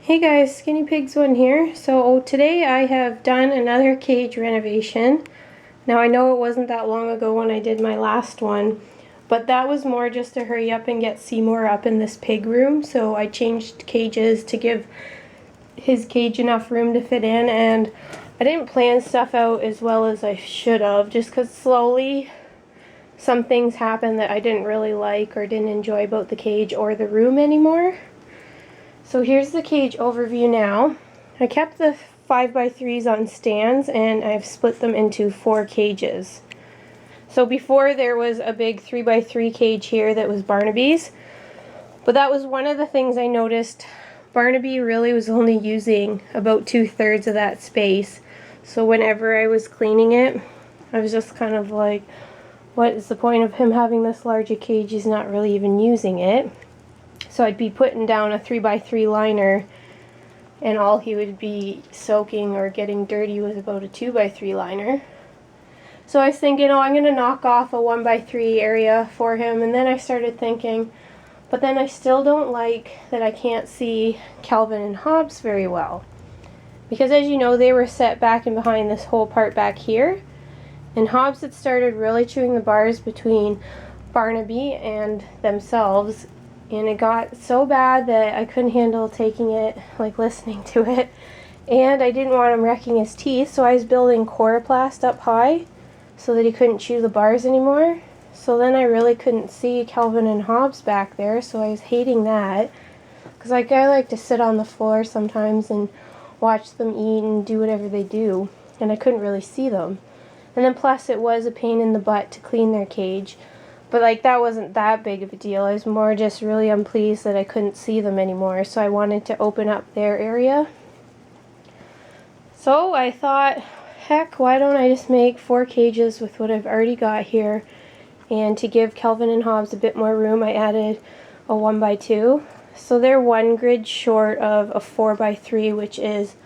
Hey guys, Skinny Pigs One here. So today I have done another cage renovation. Now I know it wasn't that long ago when I did my last one, but that was more just to hurry up and get Seymour up in this pig room. So I changed cages to give his cage enough room to fit in, and I didn't plan stuff out as well as I should have, just because slowly some things happened that I didn't really like or didn't enjoy about the cage or the room anymore. So here's the cage overview now. I kept the 5x3s on stands and I've split them into 4 cages. So before there was a big 3x3 cage here that was Barnaby's, but that was one of the things I noticed. Barnaby really was only using about 2/3 of that space. So whenever I was cleaning it, I was just kind of like, what is the point of him having this large a cage? He's not really even using it. So I'd be putting down a 3x3 liner and all he would be soaking or getting dirty was about a 2x3 liner. So I was thinking, oh, I'm going to knock off a 1x3 area for him, and then I started thinking, but then I still don't like that I can't see Calvin and Hobbs very well. Because as you know, they were set back and behind this whole part back here, and Hobbs had started really chewing the bars between Barnaby and themselves. And it got so bad that I couldn't handle taking it, like listening to it. And I didn't want him wrecking his teeth, so I was building coroplast up high so that he couldn't chew the bars anymore. So then I really couldn't see Calvin and Hobbs back there, so I was hating that. Because I like to sit on the floor sometimes and watch them eat and do whatever they do. And I couldn't really see them. And then plus it was a pain in the butt to clean their cage. But like that wasn't that big of a deal. I was more just really unpleased that I couldn't see them anymore. So I wanted to open up their area. So I thought, heck, why don't I just make 4 cages with what I've already got here. And to give Calvin and Hobbs a bit more room, I added a 1x2. So they're 1 grid short of a 4x3, which is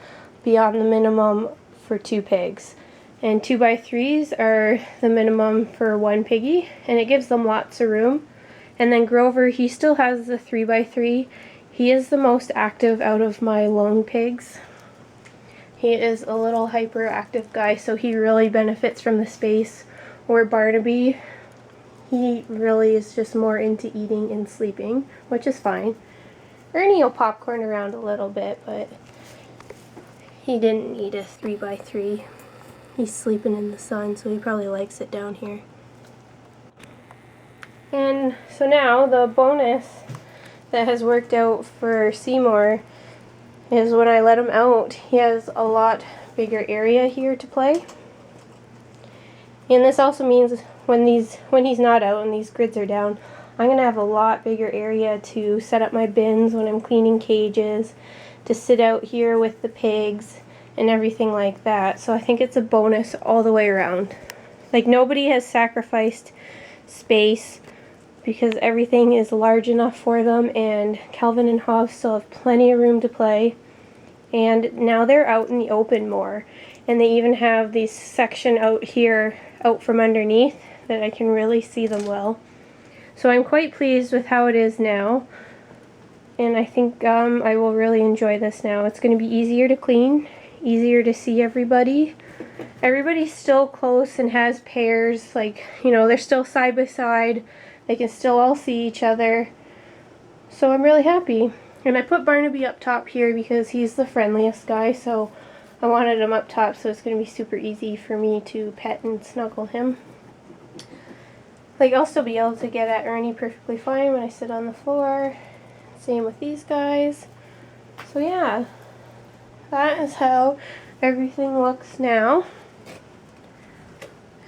beyond the minimum for 2 pigs. And 2x3s are the minimum for 1 piggy, and it gives them lots of room. And then Grover, he still has the 3x3. He is the most active out of my lone pigs. He is a little hyperactive guy, so he really benefits from the space. Where Barnaby, he really is just more into eating and sleeping, which is fine. Ernie will popcorn around a little bit, but he didn't need a 3x3. He's sleeping in the sun, so he probably likes it down here. And so now the bonus that has worked out for Seymour is when I let him out, he has a lot bigger area here to play. And this also means when he's not out and these grids are down, I'm going to have a lot bigger area to set up my bins when I'm cleaning cages, to sit out here with the pigs, and everything like that. So I think it's a bonus all the way around. Like, nobody has sacrificed space because everything is large enough for them, and Calvin and Hobbs still have plenty of room to play. And now they're out in the open more, and they even have this section out here out from underneath that I can really see them well. So I'm quite pleased with how it is now, and I think I will really enjoy this now. It's going to be easier to clean, easier to see everybody. Everybody's still close and has pairs, like, you know, they're still side by side. They can still all see each other. So I'm really happy. And I put Barnaby up top here because he's the friendliest guy, so I wanted him up top so it's going to be super easy for me to pet and snuggle him. Like, I'll still be able to get at Ernie perfectly fine when I sit on the floor. Same with these guys. So yeah. That is how everything looks now.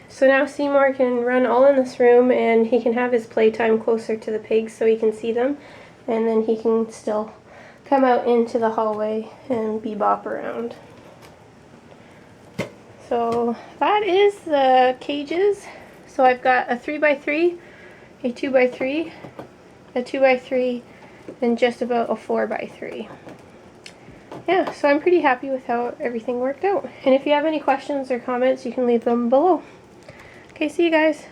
So now Seymour can run all in this room, and he can have his playtime closer to the pigs so he can see them, and then he can still come out into the hallway and bebop around. So that is the cages. So I've got a 3x3, a 2x3, a 2x3, and just about a 4x3. Yeah, so I'm pretty happy with how everything worked out. And if you have any questions or comments, you can leave them below. Okay, see you guys.